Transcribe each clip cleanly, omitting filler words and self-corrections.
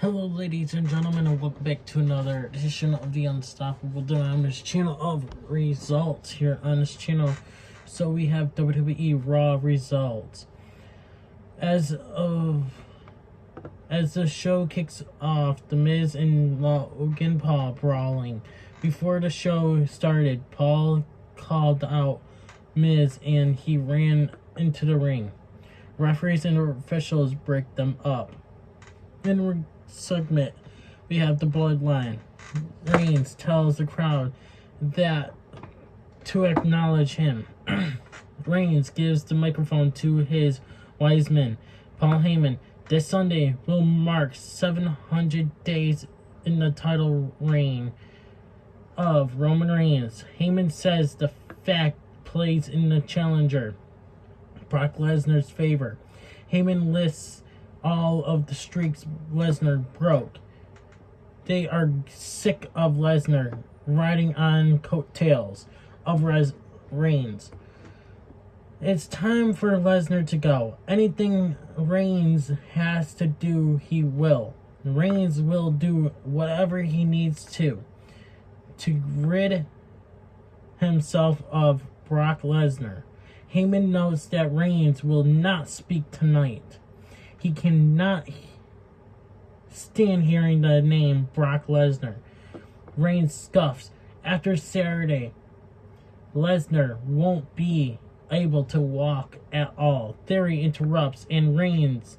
Hello ladies and gentlemen, and welcome back to another edition of the Unstoppable Dynamics channel of results here on this channel. So we have WWE Raw results. As the show kicks off, The Miz and Logan Paul brawling. Before the show started, Paul called out Miz and he ran into the ring. Referees and officials break them up. In segment, we have the Bloodline. Reigns tells the crowd that to acknowledge him. Reigns gives the microphone to his wise men. Paul Heyman, this Sunday will mark 700 days in the title reign of Roman Reigns. Heyman says the fact plays in the challenger, Brock Lesnar's favor. Heyman lists all of the streaks Lesnar broke. They are sick of Lesnar riding on coattails of Reigns. It's time for Lesnar to go. Anything Reigns has to do, he will. Reigns will do whatever he needs to rid himself of Brock Lesnar. Heyman notes that Reigns will not speak tonight. He cannot stand hearing the name Brock Lesnar. Reigns scoffs. After Saturday, Lesnar won't be able to walk at all. Theory interrupts and reminds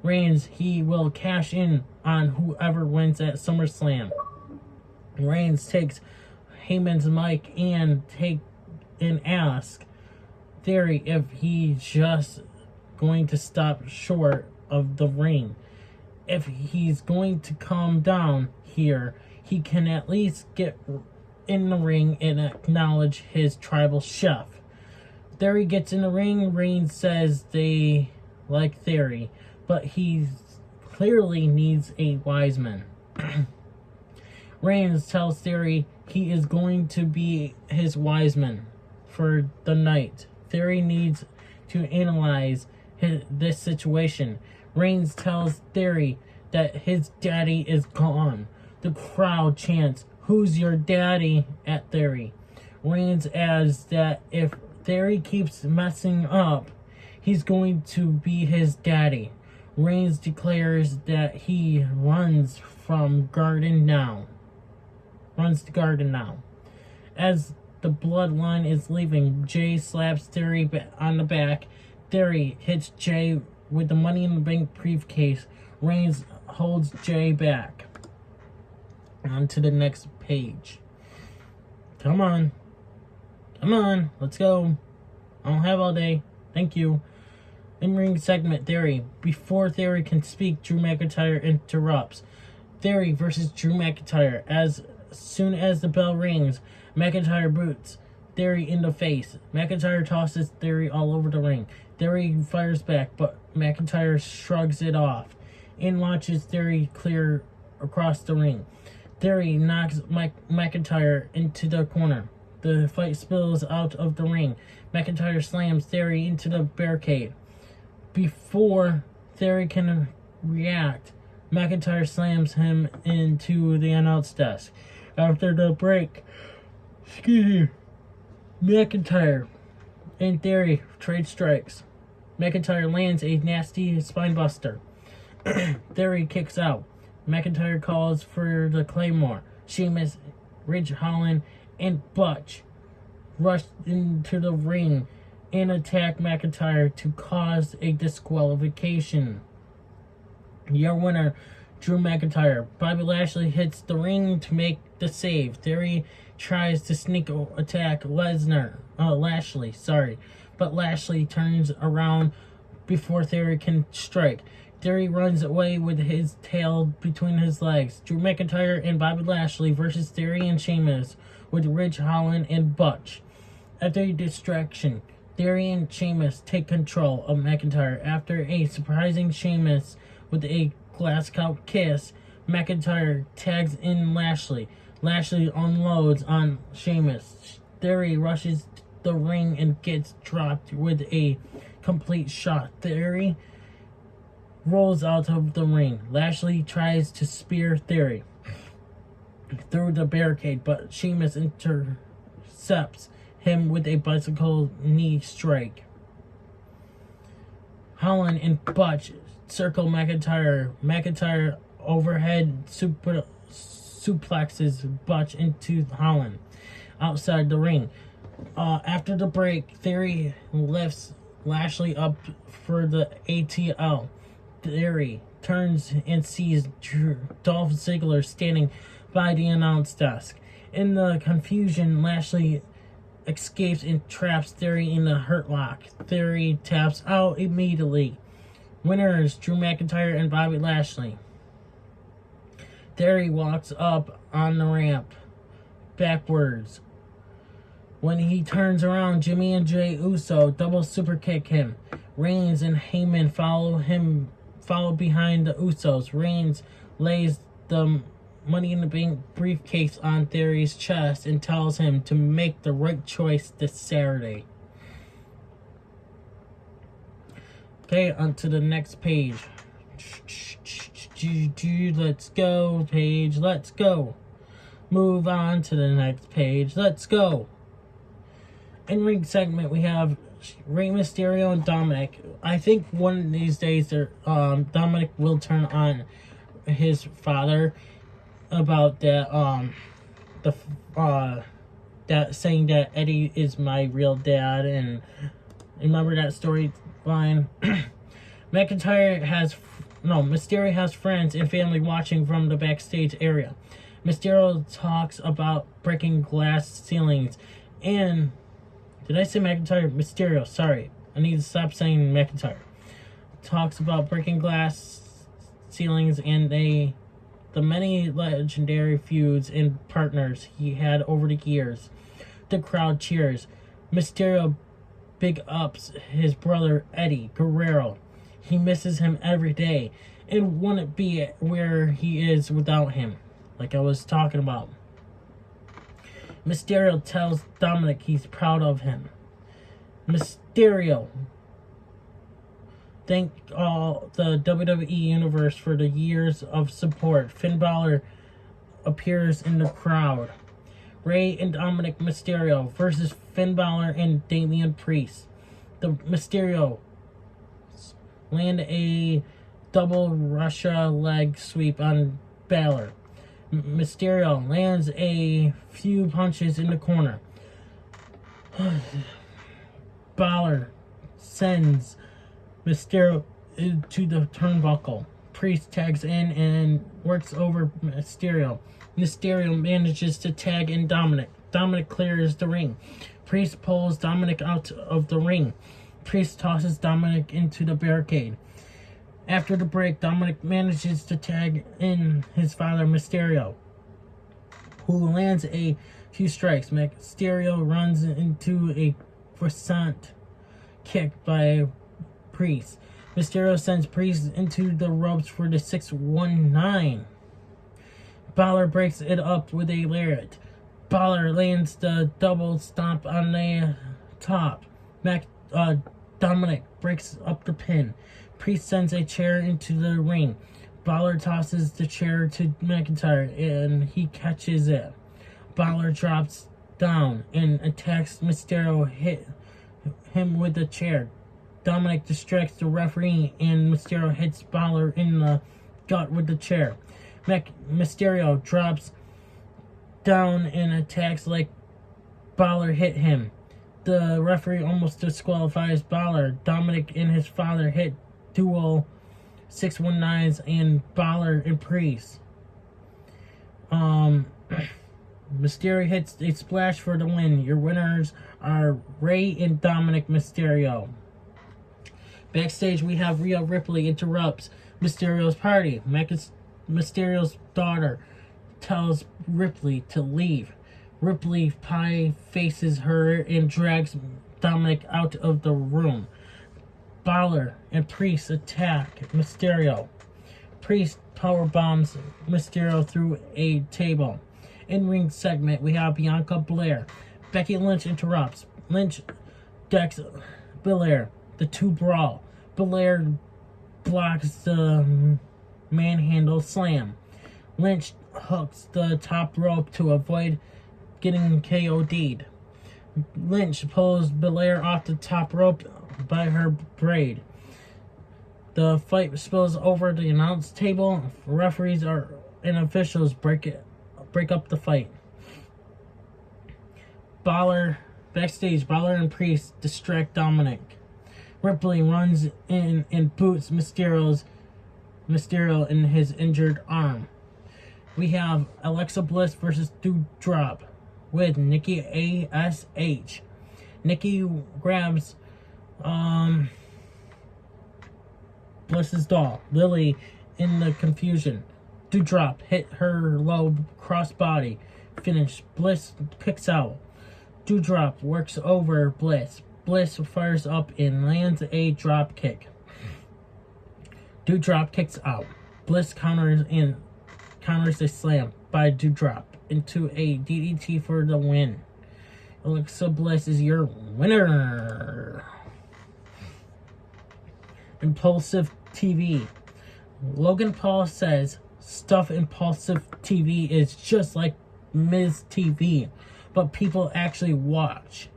Reigns he will cash in on whoever wins at SummerSlam. Reigns takes Heyman's mic and asks Theory if he's just going to stop short of the ring. If he's going to calm down here, he can at least get in the ring and acknowledge his tribal chef. Theory gets in the ring. Reigns says they like Theory, but he clearly needs a wise man. Reigns tells Theory he is going to be his wise man for the night. Theory needs to analyze this situation. Reigns tells Theory that his daddy is gone. The crowd chants, "Who's your daddy?" at Theory. Reigns adds that if Theory keeps messing up, he's going to be his daddy. Reigns declares that he runs the garden now. As the Bloodline is leaving, Jay slaps Theory on the back. Theory hits Jay with the Money in the Bank briefcase. Reigns holds Jay back. On to the next page. Come on, let's go. I don't have all day. Thank you. In-ring segment, Theory. Before Theory can speak, Drew McIntyre interrupts. Theory versus Drew McIntyre. As soon as the bell rings, McIntyre boots Theory in the face. McIntyre tosses Theory all over the ring. Theory fires back, but McIntyre shrugs it off and launches Theory clear across the ring. Theory knocks McIntyre into the corner. The fight spills out of the ring. McIntyre slams Theory into the barricade. Before Theory can react, McIntyre slams him into the announce desk. After the break, McIntyre and Theory trade strikes. McIntyre lands a nasty spinebuster. Theory kicks out. McIntyre calls for the Claymore. Sheamus, Ridge Holland, and Butch rush into the ring and attack McIntyre to cause a disqualification. Your winner, Drew McIntyre. Bobby Lashley hits the ring to make the save. Theory tries to sneak attack Lashley, but Lashley turns around before Theory can strike. Theory runs away with his tail between his legs. Drew McIntyre and Bobby Lashley versus Theory and Sheamus with Ridge Holland and Butch. After a distraction, Theory and Sheamus take control of McIntyre. After a surprising Sheamus with a glass cup kiss, McIntyre tags in Lashley. Lashley unloads on Sheamus. Theory rushes the ring and gets dropped with a complete shot. Theory rolls out of the ring. Lashley tries to spear Theory through the barricade, but Sheamus intercepts him with a bicycle knee strike. Holland and Butch circle McIntyre. McIntyre overhead suplexes Butch into Holland outside the ring. After the break, Theory lifts Lashley up for the ATL. Theory turns and sees Dolph Ziggler standing by the announce desk. In the confusion, Lashley escapes and traps Theory in the Hurt Lock. Theory taps out immediately. Winners Drew McIntyre and Bobby Lashley. Theory walks up on the ramp backwards. When he turns around, Jimmy and Jey Uso double super kick him. Reigns and Heyman follow behind the Usos. Reigns lays the Money in the Bank briefcase on Theory's chest and tells him to make the right choice this Saturday. Okay, on to the next page. Let's go, page. Let's go. Move on to the next page. Let's go. In ring segment, we have Rey Mysterio and Dominic. I think one of these days, Dominic will turn on his father about that. That saying that Eddie is my real dad, and remember that storyline. Mysterio has friends and family watching from the backstage area. Mysterio talks about breaking glass ceilings and. Did I say McIntyre? Mysterio, sorry. I need to stop saying McIntyre. Talks about breaking glass ceilings and the many legendary feuds and partners he had over the years. The crowd cheers. Mysterio big ups his brother Eddie Guerrero. He misses him every day and wouldn't be where he is without him, like I was talking about. Mysterio tells Dominic he's proud of him. Mysterio thank all the WWE Universe for the years of support. Finn Balor appears in the crowd. Rey and Dominic Mysterio versus Finn Balor and Damian Priest. The Mysterio land a double Russia leg sweep on Balor. Mysterio lands a few punches in the corner. Balor sends Mysterio to the turnbuckle. Priest tags in and works over Mysterio. Mysterio manages to tag in Dominic. Dominic clears the ring. Priest pulls Dominic out of the ring. Priest tosses Dominic into the barricade. After the break, Dominic manages to tag in his father, Mysterio, who lands a few strikes. Mysterio runs into a croissant kick by Priest. Mysterio sends Priest into the ropes for the 619. Balor breaks it up with a lariat. Balor lands the double stomp on the top. Dominic breaks up the pin. Priest sends a chair into the ring. Balor tosses the chair to McIntyre and he catches it. Balor drops down and attacks Mysterio, hit him with the chair. Dominic distracts the referee and Mysterio hits Balor in the gut with the chair. Mysterio drops down and attacks like Balor hit him. The referee almost disqualifies Balor. Dominic and his father hit dual 619s and Balor and Priest. Mysterio hits a splash for the win. Your winners are Rey and Dominic Mysterio. Backstage, we have Rhea Ripley interrupts Mysterio's party. Mysterio's daughter tells Ripley to leave. Ripley pie faces her and drags Dominic out of the room. Balor and Priest attack Mysterio. Priest powerbombs Mysterio through a table. In-ring segment, we have Bianca Belair. Becky Lynch interrupts. Lynch decks Belair. The two brawl. Belair blocks the manhandle slam. Lynch hooks the top rope to avoid getting KO'd. Lynch pulls Belair off the top rope by her braid. The fight spills over the announce table. Referees and officials break up the fight. Backstage, Balor and Priest distract Dominic. Ripley runs in and boots Mysterio in his injured arm. We have Alexa Bliss versus Doudrop with Nikki A.S.H. Nikki grabs Bliss's doll, Lily, in the confusion. Doudrop hit her low crossbody finish. Bliss kicks out. Doudrop works over Bliss. Bliss fires up and lands a drop kick. Doudrop kicks out. Bliss counters a slam by Doudrop into a DDT for the win. Alexa Bliss is your winner. Impulsive TV. Logan Paul says stuff Impulsive TV is just like Miz TV, but people actually watch.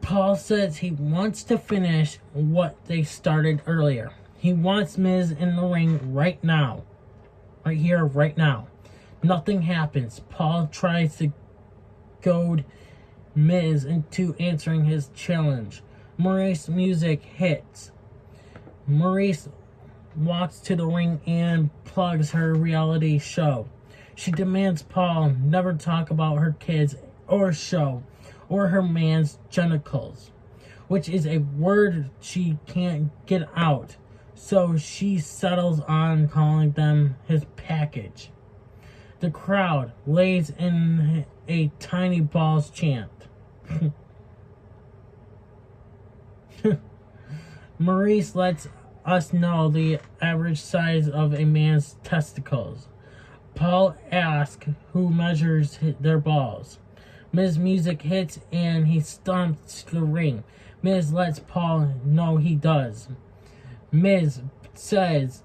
Paul says he wants to finish what they started earlier. He wants Miz in the ring right now. Right here, right now. Nothing happens. Paul tries to goad Miz into answering his challenge. Maurice's music hits. Maurice walks to the ring and plugs her reality show. She demands Paul never talk about her kids or show or her man's genitals, which is a word she can't get out, so she settles on calling them his package. The crowd lays in a tiny balls chant. Maurice lets us know the average size of a man's testicles. Paul asks who measures their balls. Miz music hits and he stomps the ring. Miz lets Paul know he does. Miz says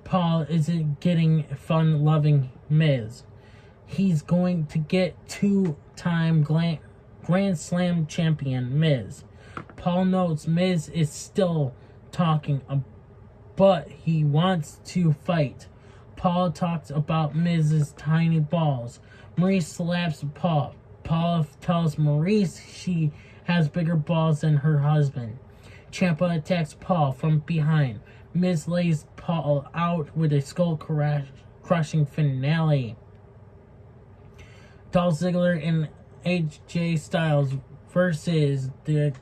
Paul isn't getting fun loving Miz. He's going to get two-time Grand Slam champion Miz. Paul notes Miz is still talking, but he wants to fight. Paul talks about Miz's tiny balls. Maurice slaps Paul. Paul tells Maurice she has bigger balls than her husband. Ciampa attacks Paul from behind. Miz lays Paul out with a skull-crushing finale. Dolph Ziggler and AJ Styles versus the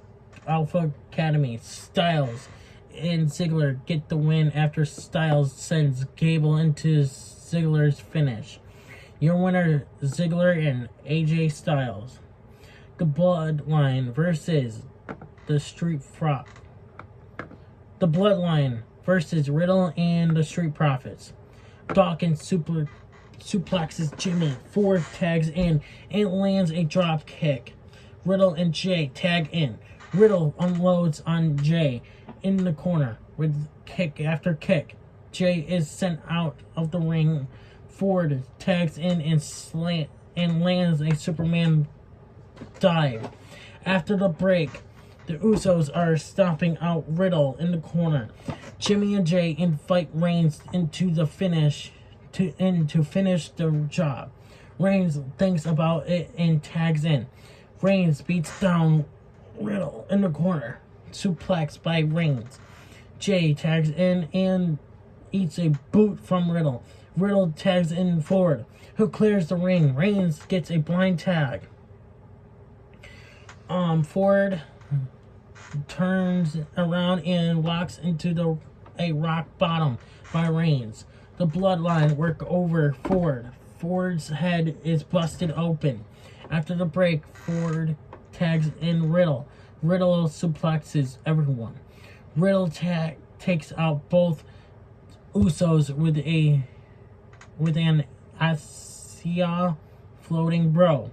Alpha Academy. Styles and Ziggler get the win after Styles sends Gable into Ziggler's finish. Your winner, Ziggler and AJ Styles. The Bloodline versus the Street Profits. The Bloodline versus Riddle and the Street Profits. Dawkins suplexes Jimmy. Ford tags in and lands a drop kick. Riddle and Jay tag in. Riddle unloads on Jay in the corner with kick after kick. Jay is sent out of the ring. Ford tags in and lands a Superman dive. After the break, the Usos are stomping out Riddle in the corner. Jimmy and Jay invite Reigns into the finish to finish the job. Reigns thinks about it and tags in. Reigns beats down Riddle in the corner. Suplex by Reigns. Jay tags in and eats a boot from Riddle. Riddle tags in Ford, who clears the ring. Reigns gets a blind tag. Ford turns around and walks into a rock bottom by Reigns. The Bloodline work over Ford. Ford's head is busted open. After the break, Ford tags in Riddle. Riddle suplexes everyone. Riddle takes out both Usos with an Asia floating bro.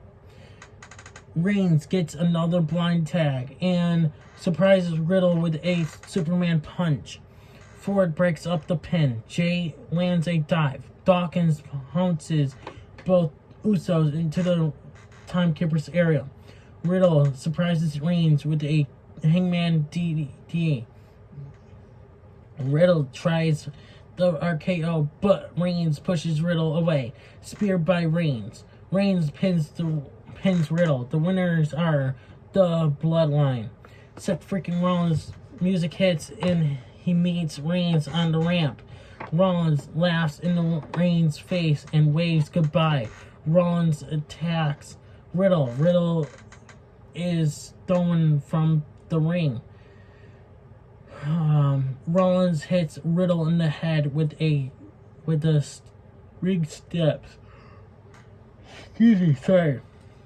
Reigns gets another blind tag, and surprises Riddle with a Superman punch. Ford breaks up the pin. Jay lands a dive. Dawkins pounces both Usos into the Timekeeper's area. Riddle surprises Reigns with a Hangman DDT. Riddle tries the RKO, but Reigns pushes Riddle away. Spear by Reigns. Reigns pins Riddle. The winners are the Bloodline. Seth freaking Rollins music hits and he meets Reigns on the ramp. Rollins laughs in Reigns' face and waves goodbye. Rollins attacks Riddle. Riddle is thrown from the ring. Rollins hits Riddle in the head with the ring steps. Excuse me, sorry.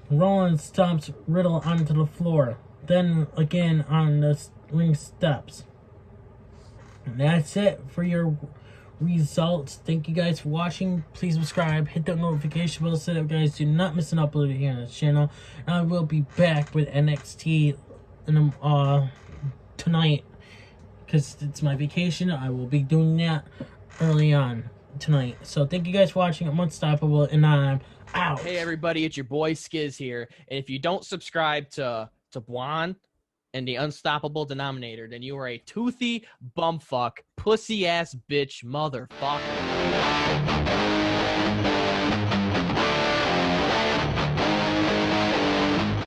Rollins stomps Riddle onto the floor, then again on the ring steps. And that's it for your results. Thank you guys for watching. Please subscribe, hit that notification bell so that you guys do not miss an upload here on this channel. And I will be back with NXT tonight because it's my vacation. I will be doing that early on tonight. So thank you guys for watching. I'm Unstoppable and I'm out. Hey everybody, it's your boy Skiz here. And if you don't subscribe to Blonde and the Unstoppable Denominator, then you are a toothy bumfuck, pussy ass bitch motherfucker.